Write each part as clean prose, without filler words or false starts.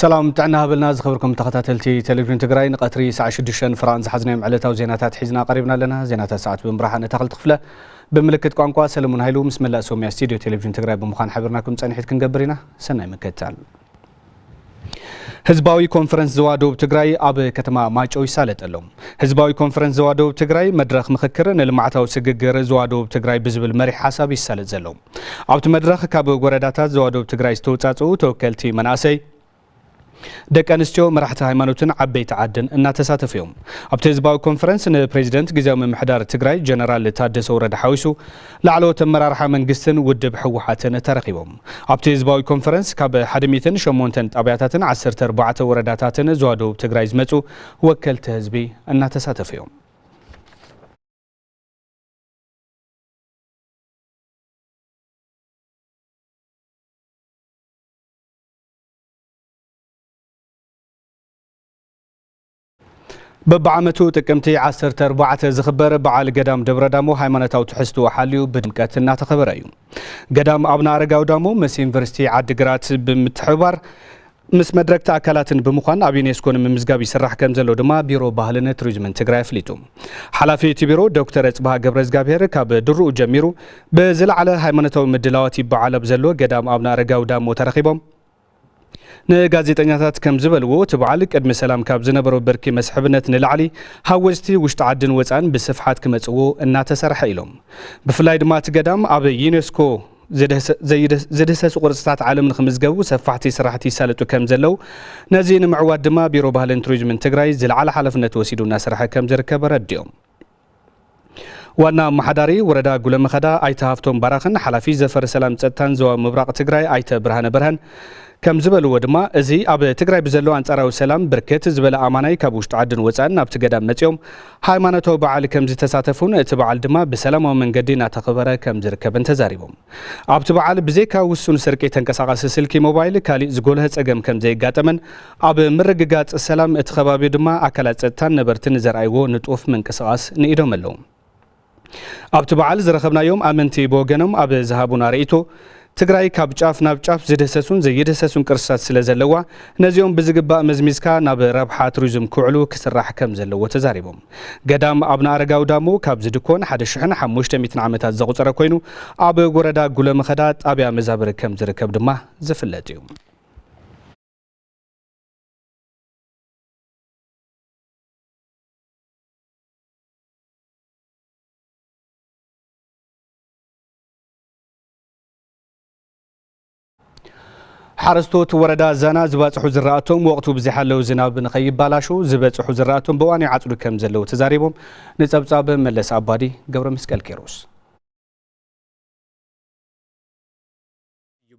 سلام تعنا هبلنا زخبركم تخاتلتي تلفزيون تግራይ نقطري ساعة 6 فران زحزنا معلتاو زيناتات حزنا قريبنا لنا زينات ساعات بمراحه تخل تخفله بملكت ቋንቋ ሰለሞን ኃይሉ ምስ መላእ ሶሚያ ስቱዲዮ ቴሌቪዥን ትግራይ በመኻን ሓበርናኩም ጸኒሕት ክንገብርና ሰናይ መከታል ህዝባዊ ኮንፈረንስ ዘዋደው ትግራይ ኣብ ከተማ ማጨው ይሳለጠሎም ህዝባዊ ኮንፈረንስ ዘዋደው ትግራይ መድረኽ ምክክር ንልማዓታዊ ስግግር ዘዋደው ትግራይ ብዝብል መሪሕ ሓሳብ ይሳለጥ ዘሎም ኣብቲ መድረኽ ካብ ወረዳታት ዘዋደው ትግራይ ዝተውጻጹ ተወከልቲ መናእሰይ ደቂ ኣንስትዮ መራሕቲ ሃይማኖትን ዓበይቲ ዓድን እናተሳተፉ እዮም ኣብቲ ህዝባዊ ኮንፈረንስ ንፕሬዚደንት ግዚያዊ ምምሕዳር ትግራይ ጀነራል ታደሰ ወረደ ሓዊሱ ላዕለዎት ኣመራርሓ መንግስትን ውድብ ሕወሓትን ተረኺቦም ኣብቲ ህዝባዊ ኮንፈረንስ ካብ 108 ጣብያታትን 14 ወረዳታትን ዘዋደው ትግራይ ዝመጹ ወከልቲ ህዝቢ እናተሳተፉ እዮም በባዓመቱ ጥቅምቲ 14 ዝኽበር በዓል ገዳም ደብረ ዳሞ ሃይማኖታዊ ትሕዝቶ ሓልዩ ብድምቀት እናተኸበረ እዩ ገዳም ኣብና አረጋው ዳሞ ምስ ዩኒቨርሲቲ ዓዲግራት ብምትሕባር ምስ መድረክቲ አካላትን ብምዃን ኣብ ዩኔስኮ ንምምዝጋብ ይስራሕ ከም ዘሎ ድማ ቢሮ ባህልን ቱሪዝምን ትግራይ ኣፍሊጡ ሓላፊ እቲ ቢሮ ዶክተር እጽባህ ገብረዝጋብሔር ካብ ድርኡ ጀሚሩ ብዝለዓለ ሃይማኖታዊ ምድላዋት ይበዓል ኣብ ዘሎ ገዳም ኣብና አረጋው ዳሞ ተረኺቦም ንጋዜጠኛታት ከም ዝበልዎ ትበዓል ቅድሚ ሰላም ካብ ዝነበሮ ብርኪ መስሕብነት ንላዕሊ ሃወዝቲ ውሽጢ ዓድን ወፃን ብስፍሓት ክመጽዎ እናተሰርሐ ኢሎም ብፍላይ ድማ እቲ ገዳም ኣብ ዩኔስኮ ዝድህሰሱ ቅርጽታት ዓለም ንኽምዝገቡ ሰፋሕቲ ስራሕቲ ይሳለጡ ከም ዘለው ነዚ ንምዕዋድ ድማ ቢሮ ባህልን ቱሪዝምን ትግራይ ዝለዓለ ሓላፍነት ወሲዱ እናሰርሐ ከም ዝርከብ ረድዮም ዋና ማሓዳሪ ወረዳ ጉለመኸዳ ኣይተ ሃፍቶም ባራኽን ሓላፊ ዘፈር ሰላም ጸጥታን ዞባ ምብራቕ ትግራይ ኣይተ ብርሃነ በርሃን ከም ዝበልዎ ድማ እዚ ኣብ ትግራይ ብዘለው አንጻራዊ ሰላም ብርክት ዝበለ አማናይ ካብ ውሽጢ ዓድን ወፃን ናብቲ ገዳም መጽዮም ሃይማኖታዊ በዓል ከም ዝተሳተፉን እቲ በዓል ድማ ብሰላማዊ መንገዲ እናተኸበረ ከም ዝርከብን ተዛሪቦም ኣብቲ በዓል ብዘይካ ውሱን ስርቂ ተንቀሳቃሲ ስልኪ ሞባይል ካሊእ ዝጎልህ ጸገም ከም ዘይጋጠመን ኣብ ምርግጋጽ ሰላም እቲ ከባቢ ድማ አካላት ጸጥታን ነበርትን ዘርኣይዎ ንጡፍ ምንቅስቓስ ንኢዶም ኣለዉ ኣብቲ በዓል ዝረኸብናዮም ኣመንቲ ብወገኖም ኣብ ዝሃቡና ርእይቶ ትግራይ ካብ ጫፍ ናብ ጫፍ ዝደሰሱን ዘይደሰሱን ቅርስታት ስለ ዘለዋ ነዚኦም ብዝግባእ መዝሚዝካ ናብ ረብሓ ቱሪዝም ክውዕሉ ክስራሕ ከም ዘለዎ ተዛሪቦም ገዳም ኣብና አረጋው ዳሞ ካብ ዝድኮን 1500 ዓመታት ዘቁፀረ ኮይኑ ኣብ ወረዳ ጉለመኸዳ ጣብያ መዛብር ከም ዝርከብ ድማ ዝፍለጥ እዩ ሓረስቶት ወረዳ ዛና ዝበጽሑ ዝራእቶም ወቅቱ ብዝሓለው ዝናብ ንኸይባላሹ ዝበጽሑ ዝራእቶም በዋኒ ዓጽዱ ከም ዘለው ተዛሪቦም ንጸብጻብ መለስ አባዲ ገብረ መስቀል ኬሮስ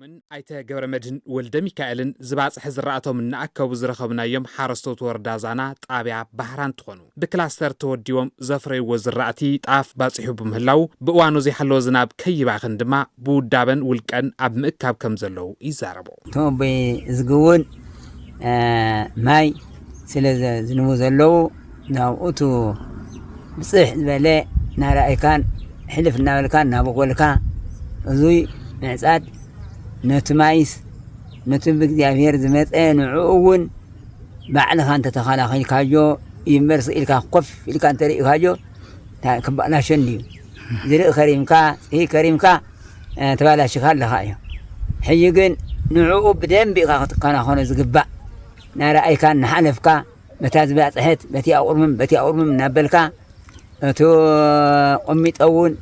ዩምን ኣይተ ገብረ መድህን ወልደ ሚካኤልን ዝባጽሕ ዝራእቶም እናኣከቡ ዝረኸብናዮም ሓረስቶት ወረዳ ዛና ጣብያ ባህራን ትኾኑ ብክላስተር ተወዲቦም ዘፍረይዎ ዝራእቲ ጣፍ ባጽሑ ብምህላው ብእዋኑ ዘይሓለወ ዝናብ ከይባኽን ድማ ብውዳበን ውልቀን ኣብ ምእካብ ከም ዘለው ይዛረቡ ቶም ዝግውን ማይ ስለ ዝንቡ ዘለው ናብኡቱ ብጽሕ ዝበለ ናራእይካን ሕልፍ እናበልካን ናብቆልካ እዙይ ምዕጻድ ነትማይስ ነትም እግዚአብሔር ዝመፀ ንዑውን ባዕልኻ እንተ ተኸላኺልካዮ ይመርስ ኢልካ ኮፍ ኢልካ እንተ ርኢካዮ ክባላሸን እዩ ዝርኢ ከሪምካ ይህ ከሪምካ ተባላሽካ ኣለኻ እዩ ሕጂ ግን ንዑኡ ብደንቢ ኢኻ ክትከናኸኖ ዝግባእ ናረኣይካን ንሓለፍካ በታ ዝባፅሐት በቲ ኣቁርምም እናበልካ እቶ ቁሚጦውን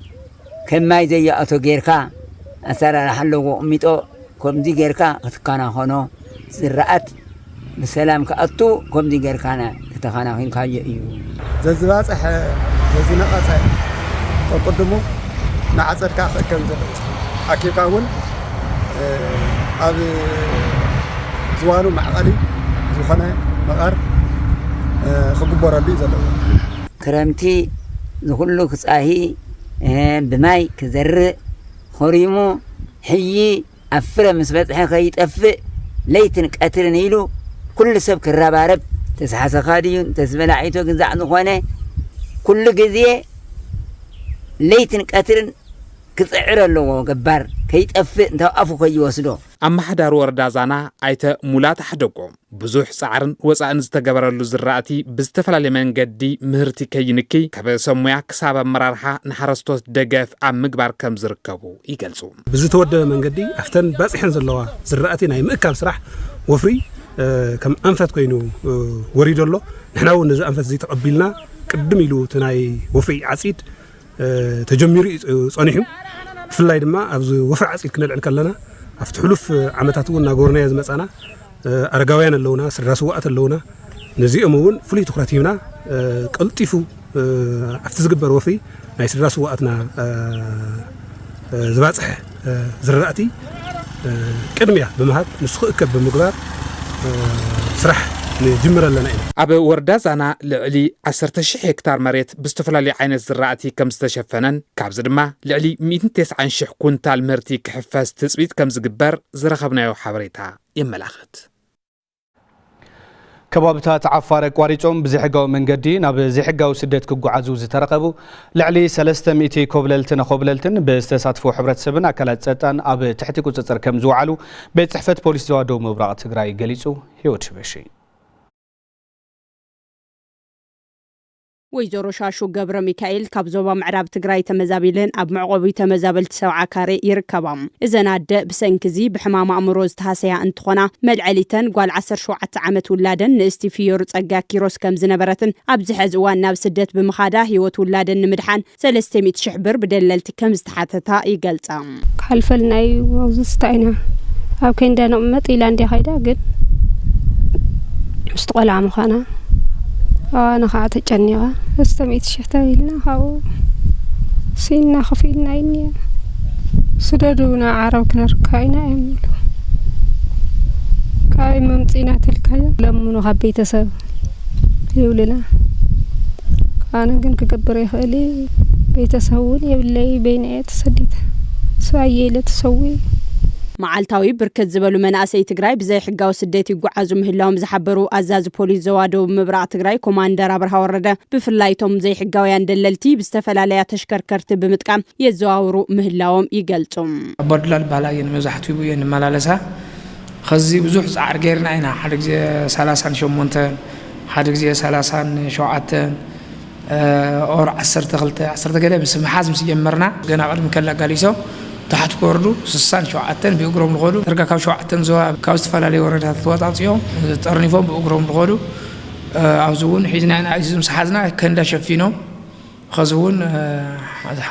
ከማይ ዘያእቶ ጌርካ أسرع حلو أميتو كم دي غيركا كتكانا خونو زراعت بسلام كأتو كم دي غيركانا كتكانا خين كاي إيو ززبات ززناقات تقدمو نعصر كاف كم أكيد كون أبي زوانو معقلي زخنا مقر خبور ربي زلوا كرمتي زخلو كساهي بماي كزر خريمو حي أفرم مسبت حقي تأفق ليتن قتر نيلو كل سب كرابارب تسحس خاديون تسبل عيتو جزع نخوانه كل جزية ليتن قتر كسعر اللو جبار كيطفئ انتوقفو كيوسدو أمحدار وردا زانا أيت مولات حدقوم بزوح سعرن وسأن زتجبرلو زرعتي بستفعل منجدي مهرتي كينكي كبسمويا كسابة مرارحة نحرستوس دقف عم مقبار كم زركبو يجلسون بزتود منجدي أفتن بس إحنا زلوا زرعتي نايم أكل صراح وفري كم أنفت كينو وريد الله نحنا ونزع أنفت زي تقبلنا قدم يلو تناي وفري عسيد تجميري صنيحو في الله دما أبز وفر عسيد كنا نعلن كلنا أفتحلوف عمتاتو ناقورنا يزمت أنا أرجعين اللونا سرسوا وقت اللونا نزيء مون فلي تقرأتينا قلتيفو أفتزجبر وفي نايس سرسوا وقتنا زبادح زرعتي كرمية بمهات نسخك بمقدار سرح نجمر لنا أبي ورداز أنا لعلي 10,000 هكتار مريت باستفلالي عين الزراعتي كم استشفنن كابز دما لعلي 290 كونتال مرتي كحفاز تثبيت كم زجبر زرخبنا يو حبريتها يملاخت كبابتات عفار قواريچوم بزحقاو منجدي ناب زحقاو سدت كغعزو زترقبو لعلي 300 كوبللتن خوبللتن باستساتفو حبرتسبن اكلات صطان اب تحتي قصصر كم زوعلو بيت صحفت بوليس زوادو مبراق تግራይ ገሊጹ ህይወት በሺ ወይዘሮ ሻሹ ገብረ ሚካኤል ካብ ዞባ ምዕራብ ትግራይ ተመዛቢልን ኣብ መዕቆቢ ተመዛበልቲ ሰብዓ ካሬ ይርከባም እዘናደ ብሰንክዚ ብሕማም ኣእምሮ ዝተሃሰያ እንትኾና መልዓሊተን ጓል 17 ዓመት ውላደን ንእስቲ ፊዮር ጸጋ ኪሮስ ከም ዝነበረትን ኣብ ዝሕዝ እዋን ናብ ስደት ብምኻዳ ህይወት ውላደን ንምድሓን 300,000 ብር ብደለልቲ ከም ዝተሓተታ ይገልጻ ካልፈልናይ ወዝስታይና ኣብ ከንዳ ነው መጥኢላንዲ ኸይዳ ግን ምስተቆላ ምኻና أنا خاطر جنيا استميت شهتايلنا هاو سينا خفيلنا إني سددونا عرب كنركاينا يملو كاي ممتينا تلكايا لمنو حبيت سب يولنا أنا كن كبري خالي بيتسوون يبلي بيني تسديت سوايي لتسوي معالتاوي بركت زبلو مناسي تግራይ بزي حقاو سديت يقعزو مهلاهم زحبرو أزاز بوليس زوادو مبراق تግራይ كوماندر أبرها ورده بفلايتهم زي حقاو يندللتي بستفلاليا تشكركرت بمتقام يزواورو مهلاهم يقلتم بدلال بالاين مزحتو بين ملالسا خزي بزوح صعر غيرنا اينا حدك زي 30 شمونتن حدك زي 30 شوعتن اور 10 قال بس محازم سيجمرنا غنا قدم كلا قاليسو تحت كوردو سسان شوعتن بيقرم الغدو ترجع كاو شوعتن زوا كاو استفلالي وردات توطاطيو ترنيفو بيقرم الغدو عاوزون حيزنا انا عايزهم سحازنا كندا شفينو خزون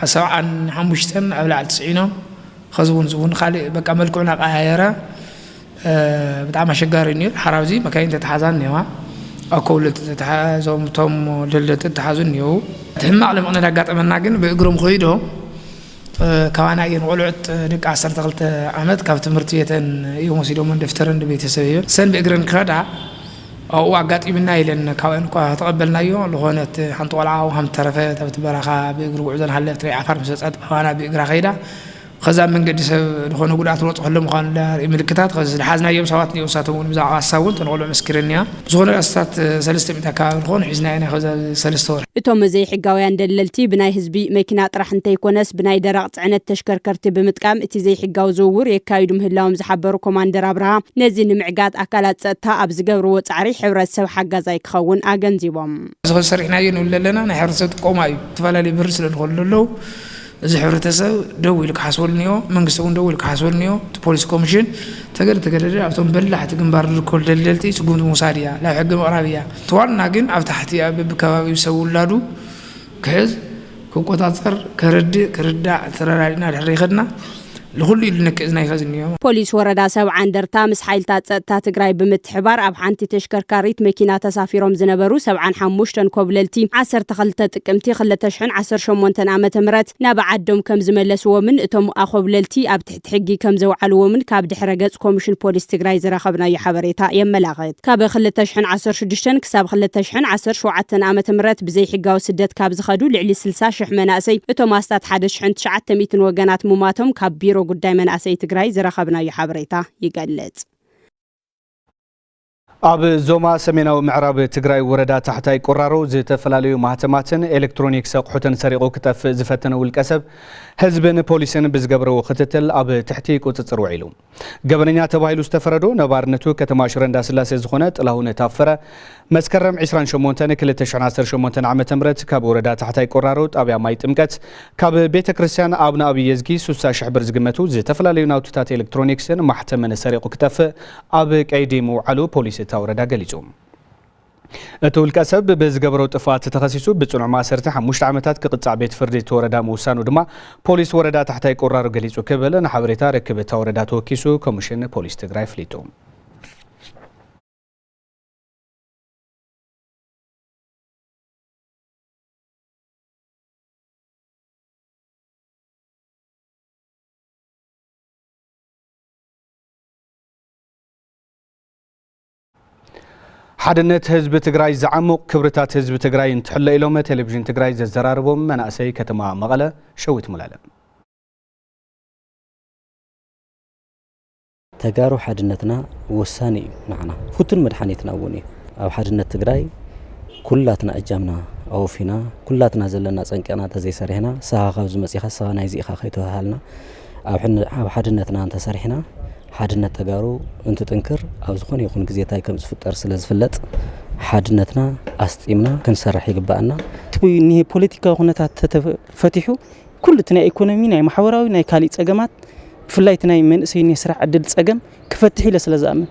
سبعا حمشتن ابلع 90 خزون زون خالي بقى ملكونا قايره بتاع شجارني حراوزي مكاين تتحازن نيوا اكول تتحازم توم دلت تتحازن نيو تهم على مقنا دغاطمنا كن بيقرم خيدو كوانا ينقلعت دق 12 عمد كاف تمرتيتن يوم سيدو من دفترن بيتسبيو سن بيقرن كدا او اغاطيمنا يلن كاوين كو تقبلنا يو لهونت حنط ولعاو هم ترفه تبرخا بيقرو عزن حلت ري عفر مسصات وانا بيقرا خيدا خزا من قد لهونه غدات روط خلم خان ملكتات خز حازنا يوم سوات يوم ساتون بزع حساون تنقلو مسكرنيا زونه استات 300 كاوين خون حزنا انا خز 3 እቶም ዘይ ሕጋውያን ደለልቲ ብናይ ህዝቢ መኪና ጥራሕ እንተይኮነስ ብናይ ደረቕ ጽዕነት ተሽከርከርቲ ብምጥቃም እቲ ዘይ ሕጋው ዝውውር የካይዱ ምህላዎም ዝሓበሩ ኮማንደር አብርሃ ነዚ ንምዕጋት ኣካላት ጸጥታ ኣብ ዝገብርዎ ጻዕሪ ሕብረተሰብ ሓጋዛይ ክኸውን ኣገንዚቦም ዝሰርሕናዮ ንብለለና ናይ ሕብረተሰብ ጥቆማ እዩ ተፈላለዩ ብር ስለዝኸለለው እዚ ሕብረተሰብ ደው ኢሉ ክሓስበልኒዮ መንግስቲ እውን ደው ኢሉ ክሓስበልኒዮ ፖሊስ ኮሚሽን ተገደደ ኣብቶም በላሕቲ ግንባር ዝርከቡ ደለልቲ ስጉምቲ ሙሳድያ ናብ ሕጊ ምቕራብያ ተዋልና ግን ኣብ ታሕቲ ኣብ ከባቢው ሰብ ውላዱ ክሕዝ ክቆፃፀር ክርዳእ ተራራዲና ድሕሪ ይኸድና لكل اللي نكزنا يخزنيو بوليس وردا 7 درتا مس حيلتا ጸጥታ ትግራይ ብምትሕባር ኣብ ሓንቲ ተሽከርካሪት መኪና ተሳፊሮም ዝነበሩ 75 ኮብለልቲ 12 ጥቅምቲ 2018 ዓመተ ምህረት ናብ ዓዶም ከም ዝመለስዎምን እቶም ኣኮብለልቲ ኣብ ትሕቲ ሕጊ ከም ዘውዓልዎምን ካብ ድሕረ ገጽ ኮሚሽን ፖሊስ ትግራይ ዝረኸብናዮ ሓበሬታ የመላኽት ካብ 2016 ክሳብ 2017 ዓመተ ምህረት ብዘይ ሕጋዊ ስደት ካብ ዝኸዱ ልዕሊ 60,000 መናእሰይ እቶም ኣስታት 1900 ወገናት ሙማቶም ካብ ቢሮ ጉዳይ መንእሰይ ትግራይ ዝረኸብናዮ ሓበሬታ ይገልጽ ኣብ ዞማ ሰሜናዊ ምዕራብ ትግራይ ወረዳ ታሕታይ ቆራሮ ዝተፈላልዩ ማህተማትን ኤሌክትሮኒክስ ኣቑሑትን ሰሪቑ ክጠፍእ ዝፈተነ ውልቀ ሰብ ህዝብን ፖሊስን ብዝገብረዎ ክትትል ኣብ ትሕቲ ቁፅፅር ውዒሉ ገበነኛ ተባሂሉ ዝተፈረዶ ነባርነቱ ከተማ ሽረ እንዳስላሴ ዝኾነ ጥላሁን ታፈረ መስከረም 28 2018 ዓ.ም ካብ ወረዳ ታሕታይ ቆራሮ ጣብያ ማይ ጥምቀት ካብ ቤተ ክርስቲያን ኣብነ ኣብይ የዝጊ 60,000 ብር ዝግመቱ ዝተፈላልዩ ናውትታት ኤሌክትሮኒክስን ማሕተምን ሰሪቑ ክጠፍእ ኣብ ቀይዲ ምውዓሉ ፖሊስ ወረዳ ገሊጹ እቲ ውልቀ ሰብ ብዝገበረው ጥፋት ተኸሲሱ ብጽኑዕ ማእሰርቲ 5 ዓመታት ክቅጻዕ ቤት ፍርዲ ተወረዳ ምውሳኑ ድማ ፖሊስ ወረዳ ታሕታይ ቆራሮ ገሊጹ ክብል ንሓበሬታ ርክብ ተወረዳ ተወኪሱ ኮሚሽን ፖሊስ ትግራይ ፍሊጡ ሓድነት ህዝቢ ትግራይ ዝዓሙቕ ክብርታት ህዝቢ ትግራይ እንትሕለ ኢሎም ቴሌቪዥን ትግራይ ዘዘራርቦም መናእሰይ ከተማ መቐለ ሸዊት ሙላለ ተጋሩ ሓድነትና ወሳኒ እዩ ንዓና ፍቱን መድሓኒትና እውን እዩ ኣብ ሓድነት ትግራይ ኩላትና እጃምና ኣውፊና ኩላትና ዘለና ፀንቀና ተዘይሰሪሕና ስኻ ካብ ዝመፂኻ ስኻ ናይ ዚኢኻ ከይተባሃልና ኣብ ሓድነትና እንተሰሪሕና ሓድነት ተጋሩ እንትጥንክር ኣብ ዝኾነ ይኹን ግዜታይ ከም ዝፍጠር ስለ ዝፍለጥ ሓድነትና ኣስጢምና ክንሰርሕ ይግባአና እኒ ፖለቲካዊ ኩነታት ተፈቲሑ ኩሉ እቲ ናይ ኢኮኖሚ ናይ ማሕበራዊ ናይ ካሊእ ፀገማት ብፍላይ እቲ ናይ መንእሰይ ናይ ስራሕ ዕድል ፀገም ክፈትሕ ኢለ ስለ ዝኣምን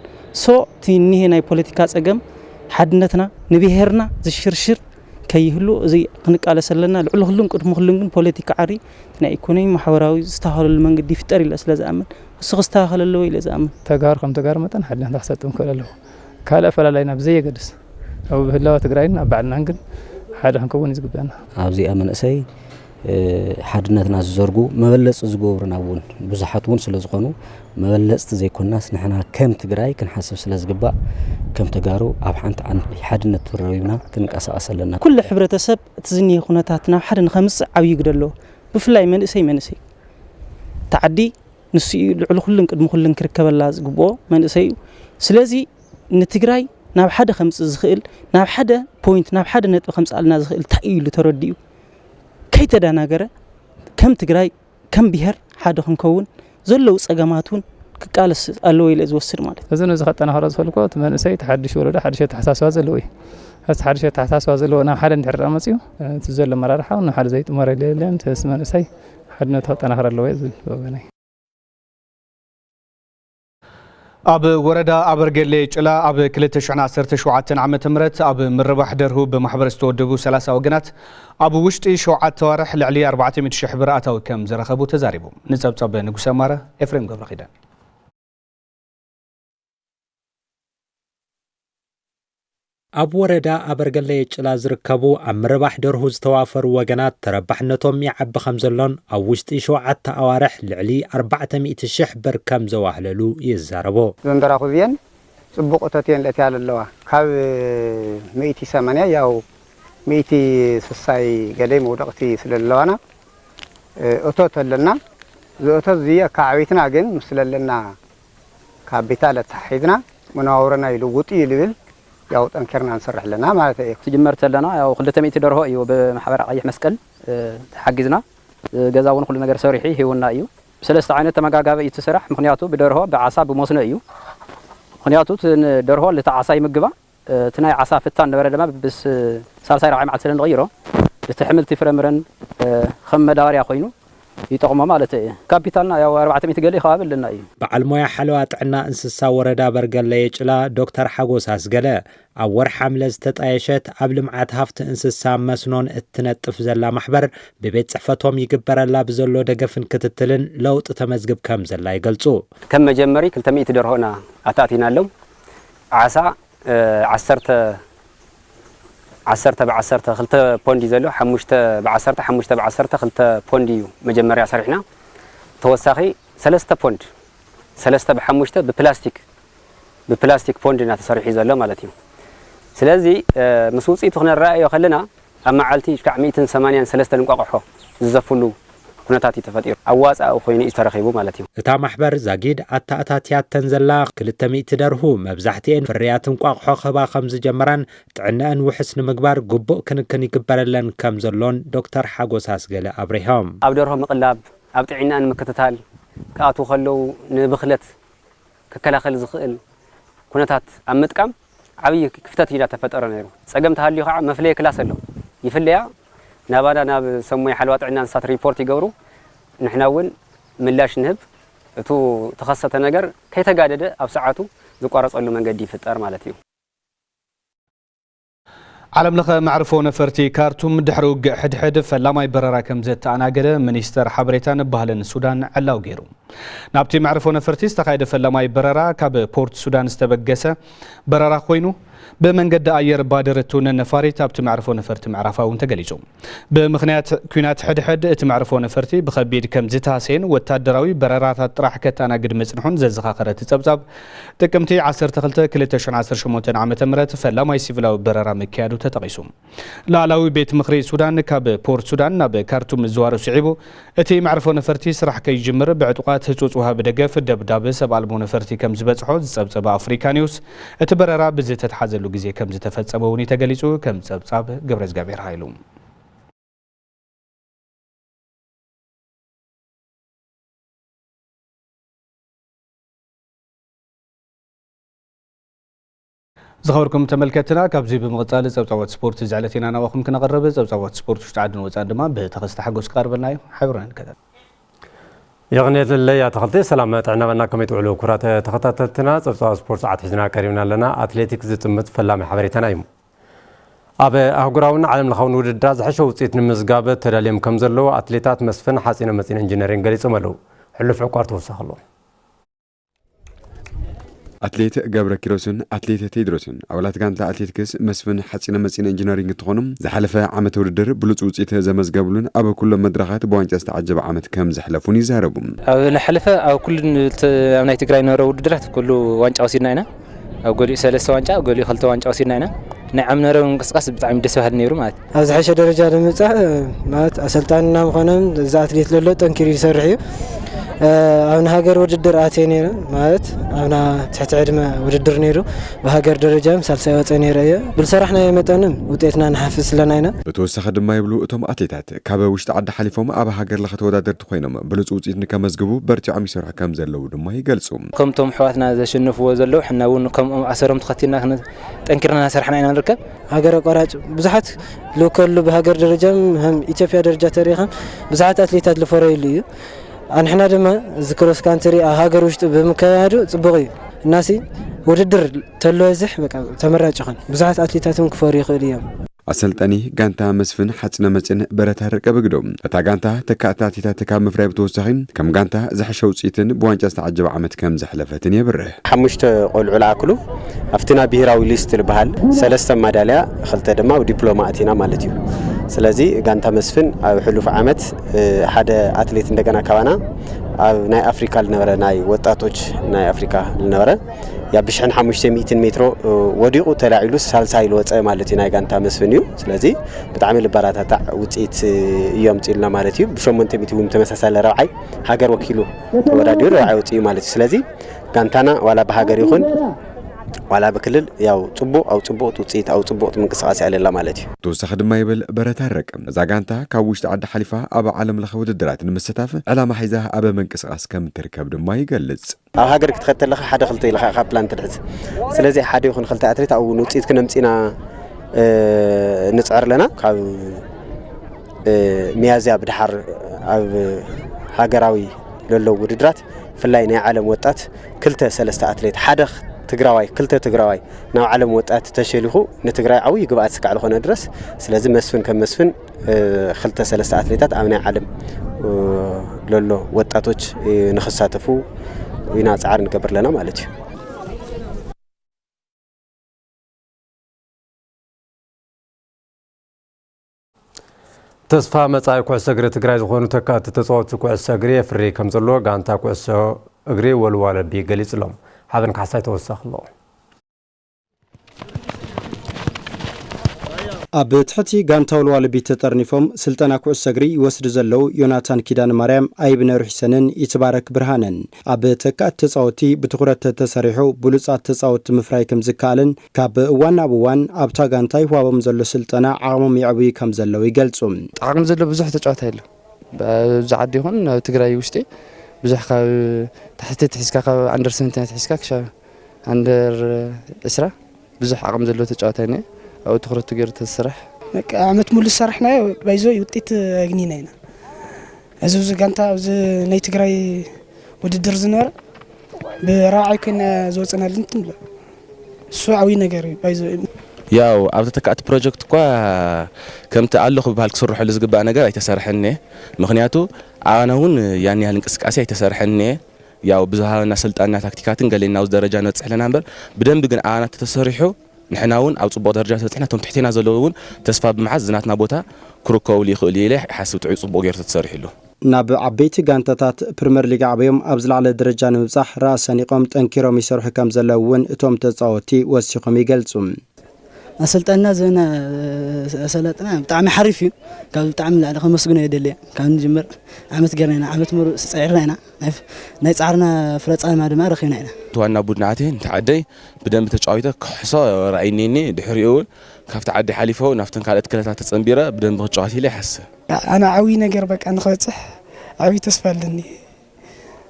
እቲ እኒሄ ናይ ፖለቲካ ፀገም ሓድነትና ንብሄርና ዝሽርሽር ከይህሉ እዚ ክንቃለስ ኣለና ልዕሊ ኩሉን ቅድሚ ኩሉን ግን ፖለቲካ ዓሪ ናይ ኢኮኖሚ ማሕበራዊ ዝተሃለሉ መንገዲ ይፍጠር ኢለ ስለ ዝኣምን እሱ ክስተኻኸል ኣለዎ ኢለ ዝኣምን ተጋሩ ከም ተጋሩ መጠን ሓድነትና ክሰጥም ክእል ኣለዎ ካልእ ኣፈላላይና ብዘየገድስ ኣብ ህላወ ትግራይን ኣብ ባዕልናን ግን ሓደ ክንከውን ዝግበአና ኣብዚኣ መንእሰይ ሓድነትና ዝዘርጉ መበለፂ ዝገብሩና እውን ብዙሓት እውን ስለ ዝኾኑ መበለፅቲ ዘይኮናስ ንሕና ከም ትግራይ ክንሓስብ ስለ ዝግባእ ከም ተጋሩ ኣብ ሓንቲ ሓድነት ተረቢብና ክንቀሳቀስ ኣለና ኩሉ ሕብረተሰብ እቲ ዝኒሄ ኩነታት ናብ ሓደ ንኸምፅእ ዓብዪ ግደ ኣለዎ ብፍላይ መንእሰይ ተዓዲ ንሱ ልዕሊ ኩሉን ቅድሚ ኩሉን ክርከበላ ዝግብኦ መንእሰይ እዩ ስለዚ ንትግራይ ናብ ሓደ ከምፅእ ዝኽእል ናብ ሓደ ፖይንት ናብ ሓደ ነጥቢ ከምፅኣልና ዝኽእል እንታይ እዩ ኢሉ ተረዲኡ ከይተደናገረ ከም ትግራይ ከም ብሄር ሓደ ክንከውን ዘለዉ ፀገማት እውን ክቃለስ ኣለዎ ኢለ ዝወስድ ማለት እዚ ነዚ ከጠናኸሮ ዝኽእል እኮ እቲ መንእሰይ ተሓድሽ ወለዶ ሓድሽ ተሓሳስባ ዘለዎ እዩ እዚ ሓድሽ ተሓሳስባ ዘለዎ ናብ ሓደ እንድሕር መፅኡ እቲ ዘሎ መራርሓ ናብ ሓደ ዘይጥመረ የለን እቲ መንእሰይ ሓድነቱ ከጠናኸር ኣለዎ ዝብል ወገነይ ኣብ ወረዳ ኣበርገሌ ጭላ ኣብ 2017 ዓ.ም ኣብ ምርባሕ ደርሁ ብማሕበር ዝተወደቡ 30 ወገናት ኣብ ውሽጢ 7 ወርሕ ልዕሊ 400,000 ብር ኣታዊ ከም ዝረኸቡ ተዛሪቡ ንፀብፀብ ንጉሰ ማረ ኤፍሬም ገብረኺዳን ኣብ ወረዳ ኣበርገሌ ጭላ ዝርከቡ ኣብ ምርባሕ ደርሁ ዝተዋፈሩ ወገናት ተረባሕነቶም ይዓቢ ከም ዘሎን ኣብ ውሽጢ 7 ኣዋርሕ ልዕሊ 400,000 ብር ከም ዘዋህለሉ ይዛረቦ ዘንደራኹ እዚአን ጽቡቕ እቶትየን ለትያ ኣለዋ ካብ 180 ያው 160 ገለይ መውደቕቲ ስለለዋና እቶት ኣለና እቶት እዚኣ ከዓቤትና ግን ምስለለና ካብ ቤታ ለተሓሒዝና መናወረና ይልውጡ ይልብል ያው ጠንከርና እንሰርሕ ለና ማለት እዩ ትጅመርት ለና ያው 200 ደርሆ እዩ በማሕበር ቀይሕ መስቀል ተሓጊዝና ገዛውን ሁሉ ነገር ሰሪሒ ሂውና እዩ ሰለስተ ዓይነት ተመጋጋቢ እዩ ተሰራሕ ምክንያቱ ብደርሆ ብዓሳ ብመስኖ እዩ ምክንያቱ ደርሆ ለተዓሳ ይምግባ ትናይ ዓሳ ፍታን ነበረ ድማ ብስ ሳልሳይ ረዓይ ማዓት ስለንغيሮ ብትሕምልቲ ፍረምረን ከም መዳበርያ ኮይኑ ይጠቅሞ ማለት እዩ ካፒታልና ያው 400 ገለ ይኸባብልና እዩ በዓል ሞያ ሓለዋ ጥዕና እንስሳ ወረዳ በርገሌ ጭላ ዶክተር ሓጎስ አስገለ ኣብ ወር ሐምለ ዝተጣየሸት ኣብ ልምዓት ሃፍቲ እንስሳ መስኖን እትነጥፍ ዘላ ማሕበር ብቤት ጽሕፈቶም ይግበረላ ብዘሎ ደገፍን ክትትልን ለውጥ ተመዝግብ ከም ዘላ ይገልጹ ከም መጀመሪ 200 ደርሆና ኣታቲና ኣለው ዓሳ 10 ب10 خلت بوندي زلو 5 ب10 5 ب10 خلت بوندي مجمريا سرحنا توساخي 3 بوند 3 ب5 ببلاستيك بوندنا تسرحي زلو مالتي سلازي مسوصي تخنا الرأي خلنا اما عالتي 183 نقاقحو زفلو ኩነታት ተፈጢሩ ኣዋጻእ ኮይኑ ዝተረኺቡ ማለት እዩ እታ ማሕበር ዛጊድ ኣታኣታትያተን ዘላ 200 ደርሁ መብዛሕትአን ፍርያትን ቋቑሖ ኸባ ከም ዝጀመራን ጥዕናን ውሕስ ንምግባር ግቡእ ክንክን ይግበረለን ከም ዘሎን ዶክተር ሓጎስ ኣስገለ ኣብሪሆም ኣብ ደርሆ ምቕላብ ኣብ ጥዕናን ምክትታል ካኣቱ ከለው ንብኽለት ክከላኸል ዝኽእል ኩነታት ኣብ ምጥቃም ዓብይ ክፍተት ኢዳ ተፈጠረ ነይሩ ጸገም ተሃልዩ ከዓ መፍለየ ክላስ ኣሎ ይፍለያ ናባና ናብ ሰሞይ ሓልዋ ጥዕና እንስሳት ሪፖርት ይገብሩ ንሕና እውን ምላሽ ንህብ እቱ ተኸሰተ ነገር ከይተጋደደ ኣብ ሰዓቱ ዝቋረጸሉ መንገዲ ይፍጠር ማለት እዩ ዓለም ለኸ ማዕርፎ ነፈርቲ ካርቱም ድሕሪ ውግእ ሕድሕድ ፈላማይ በረራ ከም ዘተኣናገደ ሚኒስተር ሓበሬታን ባህልን ሱዳን ዕላው ገይሩ ናብቲ ማዕርፎ ነፈርቲ ዝተኻየደ ፈላማይ በረራ ካብ ፖርት ሱዳን ዝተበገሰ በረራ ኮይኑ በመንገድ አየር ባደረቱን ነፋሪት ኣብቲ ማዕርፎ ነፈርቲ ምዕራፋውን ተገሊጹ በምክንያት ኩናት ሕድሕድ እቲ ማዕርፎ ነፈርቲ ብኸቢድ ከም ዝታሰየን ወታደራዊ በረራታት ጥራሕ ከተኣናግድ መጽንሑን ዘዘኻኸረ ጸብጻብ ጥቅምቲ 12 2018 ዓመተ ምህረት ፈላማይ ሲቪላዊ በረራ መካየዱ ተጠቂሱ ላዕላዊ ቤት ምክሪ ሱዳን ካብ ፖርት ሱዳን ናብ ካርቱም ዝዋሩ ስዒቡ እቲ ማዕርፎ ነፈርቲ ስራሕ ከይጅምር ብዕጡቃት ህጹጽ ወሃብ ደገፍ ደብዳቤ ሰብ ኣልቦ ነፈርቲ ከም ዝበጽሖ ዝጸብጸበ ኣፍሪካ ኒውስ እቲ በረራ ብዝተተሓዘሉ ጊዜ ከም ዝተፈጸመውን ተገሊጹ ከም ጸብጻብ ገብረ እግዚአብሔር ኃይሉ زخوركم تملكتنا كابزي بمغطال ጸብጻባት ስፖርት ዝዕለቴና ናዋኹም ክነቀርብ ጸብጻባት ስፖርት ውሽጥ ዓድን ወጻን ድማ ብተኸስተ ሓጎስ ቀርበናዩ ሓብረን ከታ يغنيت اللي تخلطي سلامات عنا بنا كم يتوعلو كرات تخططتنا ጸብጻባት ስፖርት ሰዓት ሒዝና ቀሪብና ኣለና አትሌቲክስ ዝጥምት ፈላሚ ሓበሬታና እዩ ኣብ ኣህጉራውን ዓለም ለኻውን ውድድር ዝሓሸ ውጽኢት ንምዝጋብ ተዳልዮም ከም ዘለዎ አትሌታት መስፍን ሓጺነ መጺን ኢንጂነሪንግ ገሊጾም ኣለዉ ሕሉፍ ዕቋር ተወሳኺ አትሌት ገብረ ኪሮስን አትሌት ቴድሮስን አውላት ጋንታ አትሌቲክስ መስፍን ሓጺነ መጺን ኢንጂነሪንግ ተኾኑም ዝሓለፈ ዓመት ውድድር ብሉጽ ውጽኢት ዘመዝገቡልን ኣብ ኩሎም መድረኻት ብዋንጫ ዝተዓጀበ ዓመት ከም ዘሕለፉን ይዛረቡ ኣብ ዝሓለፈ ኣብ ኩሉ ኣብ ናይ ትግራይ ነበረ ውድድራት ኩሉ ዋንጫ ወሲድና ኢና ኣብ ጎሊኡ 3 ዋንጫ ኣብ ጎሊኡ 2 ዋንጫ ወሲድና ኢና ናይ ዓምነረ እንቅስቃሴ ብጣዕሚ ደስ በሃሊ ነይሩ ማለት ኣብ ዝሓሸ ደረጃ ንምብጻሕ ማለት ኣሰልጣንና ምኾነም እዛ አትሌት ለሎ ጠንኪሩ ይሰርሕ እዩ ኣብ ሃገር ውድድር ኣትየ ነይረ ማለት ኣብና ትሕቲ ዕድመ ውድድር ነይሩ በሃገር ደረጃም ሳልሳይ ወፀ ነይረ እየ ብልሰራሕና መጠንም ውጤትና ንሓፍዝ ስለና ኢና ብተወሳኺ ድማ ይብሉ እቶም አትሌታት ካብ ውሽጢ ዓዲ ሓሊፎም ኣብ ሃገር ለኸ ተወዳደርቲ ኮይኖም ብሉጽ ውጽኢት ንከመዝግቡ በርቲዖም ይሰርሑ ከም ዘለዉ ድማ ይገልጹ ከምቶም ሕዋትና ዘሸንፍዎ ዘለዉ ሕና እውን ከምኦም ኣሰሮም ተኸቲልና ጠንኪርና ሰርሕና ኢና ንርከብ ሃገር ኣቋራጭ ብዙሓት ልከሉ በሃገር ደረጃም ኢትዮጵያ ደረጃ ተሪኸም ብዙሓት አትሌታት ልፈረይሉ እዩ አንሕና ድማ ዝክሮስ ካንትሪ ሃገር ውሽጥ በመካያዱ ጽቡቕ እዩ እናሲ ውድድር ተለወዝሕ በቃ ተመራጭ ኾን ብዙሓት አትሌታትም ክፈሩ ይኽእል እዮም አሰልጣኒ ጋንታ መስፍን ሓጺነ መጺን በረታ ርቀ በግዶም እታ ጋንታ ተካታቲታት ካብ ምፍራይ ብተወሳኺ ከም ጋንታ ዝሓሸ ውጽኢትን ብዋንጫ ዝተዓጀበ ዓመት ከም ዘሕለፈትን የብርህ ሓሙሽተ ቆልዑ ለኣክሉ ኣብትና ብሄራዊ ሊስት ዝበሃል 3 መዳልያ 2 ድማ ዲፕሎማቲና ማለት እዩ ስለዚ ጋንታ መስፍን ኣብ ሕሉፍ ዓመት ሓደ አትሌት እንደገና ካባና ኣብ ናይ አፍሪካ ልነበረ ናይ ወጣቶች ናይ አፍሪካ ልነበረ ያ ብሽሕን 500 ሜትሮ ወዲቁ ተላዒሉ ሳልሳይ ልወፀ ማለት ናይ ጋንታ መስፍን እዩ ስለዚ ብጣዕሚ ልበራታታ ውጽኢት እዮም ጽልና ማለት እዩ ብ800 እውን ተመሳሳለ ረብዓይ ሃገር ወኪሉ ተወዳዲሩ ረብዓይ ውጽኢ ማለት እዩ ስለዚ ጋንታና ዋላ በሃገር ይኹን ዋላ በክልል ያው ጽቡቕ አው ጽቡቕ ውጽኢት አው ጽቡቕ ምንቅስቃሴ ኣለላ ማለት እዩ ተወሳኺ ድማ ይብል በረታ ረቅም እዛ ጋንታ ካብ ውሽጢ ዓዲ ሓሊፋ ኣብ ዓለም ለኸ ውድድራት ንምስታፍ ዕላማ ሒዛ ኣብ ምንቅስቃስ ከም ትርከብ ድማ ይገልጽ ኣብ ሃገር ክትኸተል ለኻ ሓደ ክልተ ኢልኻ ካብ ፕላን ትድሕዝ ስለዚ ሓደ ይኹን ክልተ አትሌት ኣብ ውጽኢት ክነምጺና ንጽዕር ለና ካብ ሚያዝያ ብድሓር ኣብ ሃገራዊ ለሎ ውድድራት ፍላይ ናይ ዓለም ወጣት 2-3 አትሌት ሓደ ትግራዋይ ክልተ ትግራዋይ ናብ ዓለም ወጣት ተሸሊኹ ንትግራይ ዓዊ ግብኣት ስካዕ ዝኾነ ድረስ ስለዚ መስፍን ከም መስፍን 2-3 አትሌታት ኣብ ናይ ዓለም ለሎ ወጣቶች ንኽሳተፉ ኢና ጻዕር ንገብር ለና ማለት እዩ ተስፋ መጻኢ ኩዕሶ እግሪ ትግራይ ዝኾኑ ተካተቲ ተጻወትቲ ኩዕሶ እግሪ ፍሪ ከም ዘሎ ጋንታ ኩዕሶ እግሪ ወልዋሎ ቢ ገሊጽሎም حابن كحساي توسخ الله ኣብ ትሕቲ ጋንታ ወልዋሎ ቤት ተጠርኒፎም ስልጠና ኩዕሶ እግሪ ይወስዱ ዘለው ዮናታን ኪዳነ ማርያም ኣይብነር ሒሰንን ይትባረክ ብርሃንን ኣብ ተካእቲ ተጻወቲ ብትኩረት ተሰሪሑ ብሉጻት ተጻወቲ ምፍራይ ከም ዝከኣልን ካብ እዋን ናብ እዋን ኣብታ ጋንታ ይዋቦም ዘሎ ስልጠና ዓቕሞም ይዕብይ ከም ዘለው ይገልጹ። ዓቕሚ ዘሎ ብዙሕ ተጫዋታ ኣሎ ብዛዕዲ ይኹን ኣብ ትግራይ ውሽጢ ብዙሕ ካብ ታሕቲ ትሒዝካ ካብ ኣንደር 17 ትሒዝካ ክሻብ ኣንደር 20 ብዙሕ ዓቕሚ ዘሎ ተጫዋታ እኔ أو تخرج تجار تسرح. عملت مول السرحنا بايزو يوتيت جنينينا. أزوز جانتا أوز نيت جراي ودي درزنار براعي كنا زوجنا لنتم لا. سوعوي نجاري بايزو. ياو عبدتك أت بروجكت كوا كم تعلق بهالكسر حلز جبا نجار يتسرحني مخنياتو أنا هون يعني هالكسكاسي يتسرحني ياو بزها نسلت أنا تكتيكات قال لنا وز درجة نتصحلنا نمبر بدن بجن أنا تتسرحو نحناون أو صبوا درجة تحنا توم تحتنا زلون تسفى بمعز زناتنا بوتا كروكولي خلي له حاسب تعيد صبوا غير تتصرح له ናብ ዓበይቲ ጋንታታት ፕሪምየር ሊግ ዓብዮም ኣብ ዝለዓለ ደረጃ ንምብጻሕ ራስን ይቆም ጠንኪሮም ይሰርሑ ከም ዘለውን እቶም ተጻወቲ ወሲኾም ይገልጹ። ኣሰልጣና ዘና ኣሰልጣና ብጣዕሚ ሓሪፍ እዩ ካብ ብጣዕሚ ላዕለ ከመስግኖ የደልያ ካብ ንጅምር ዓመት ገርና ዓመት ሙሩ ጽዒርና ናይ ጻዕርና ፍረጻማ ድማ ረኺና ኢና ተዋና ቡድናቴን ተዓደይ ብደንብ ተጫዊተ ክሕሶ ራእይኔኒ ድሕሪኡን ካብ ተዓደይ ሓሊፎ ናፍተን ካልኦት ክለታት ተጸንቢረ ብደንብ ክጫወት ኢለ ይሓስብ أنا عوي نجار بك أنا خاطح عوي تسفلني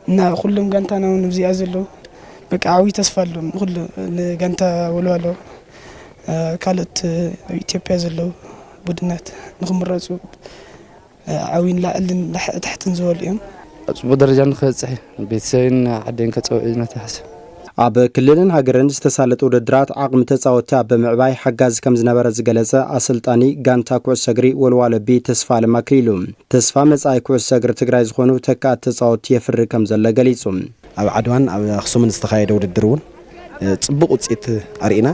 نا كلهم جنتا أنا ونبزي أزلو بك عوي تسفلهم كل جنتا ولوالو كالت إثيوبيا أزلو بدنات نخم الرأسو عوي لا تحت نزول يوم بدرجة نخاطح بيتسين عدين كتسوي نتحسب ኣብ ክልልን ሃገርን ዝተሳለጡ ውድድራት ዓቕሚ ተጻወቲ ኣብ ምዕባይ ሓጋዝ ከም ዝነበረ ዝገለጸ ኣሰልጣኒ ጋንታ ኩዕሶ እግሪ ወልዋሎ ቤት ተስፋ ለማክሊሉ ተስፋ መጻኢ ኩዕሶ እግሪ ትግራይ ዝኾኑ ተካእቲ ተጻወቲ የፍሪ ከም ዘሎ ገሊጹ። ኣብ ዓድዋን ኣብ ኣኽሱምን ዝተኻየደ ውድድር እውን ጽቡቕ ውጽኢት ኣርኢና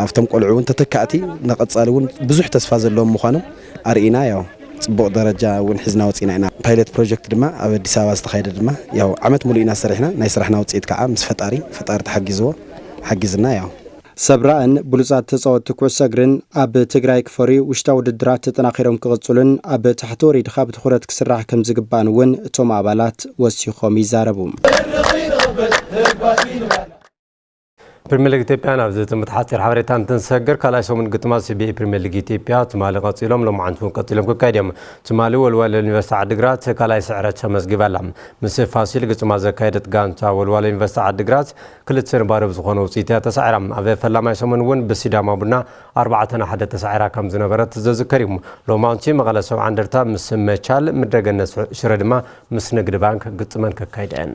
ኣብቶም ቆልዑ እውን ተተካእቲ ንቐጻሊ እውን ብዙሕ ተስፋ ዘለዎም ምዃኖም ኣርኢና ያው ጽቡቕ ደረጃ እውን ሒዝና ወፂና ኢና ፓይለት ፕሮጀክት ድማ ኣብ ኣዲስ ኣበባ ዝተኻየደ ድማ ያው ዓመት ሙሉ ኢና ሰሪሕና ናይ ስራሕና ውጽኢት ከዓ ምስ ፈጣሪ ተሓጊዝዎ ሓጊዝና ያው ሰብራእን ብሉጻት ተጻወቲ ኩዕሶ እግርን ኣብ ትግራይ ክፈርዩ ውሽጣዊ ውድድራት ተጠናኺሮም ክቕጽሉን ኣብ ታሕቲ ወሪድኻ ብትኹረት ክስራሕ ከም ዝግባእን እውን እቶም ኣባላት ወሲኾም ይዛረቡ። بريمير ليج إثيوبيا نافذ متحصر حواريتان تنسجر كلا يسوون قطمات سبي بريمير ليج إثيوبيا تمالي قتيلهم لو معنتون قتيلهم كقيدهم تمالي والوالي الإنفست عدقرات كلا يسعرت شمس جبالهم مسير فاصل قطمات زكايدة غانتا والوالي الإنفست عدقرات كل تسير بارب زخونو سيتها تسعرهم أبي فلما يسوون ون بسيدام بنا 4 حد تسعرها كم زنبرت تذكرهم لو معنتي مغلا سو عندرتا مسمى شال مدرجنا شردما مسنقد بانك قطمان كقيدين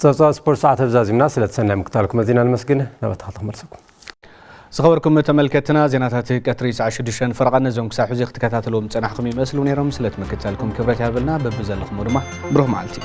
صوص سبورت ساعة بزازمنا سلت سنة مكتالكم مدينة المسجنة نبات خطهم مرسكم صخبركم تملكتنا زيناتات كتري ساعة شدشان فرقنا زوم كساحو زي اختكاتاتلو متسنحكم يمثلون يرم سلت مكتالكم كبرت هابلنا ببزالكم ورما بروح معلتي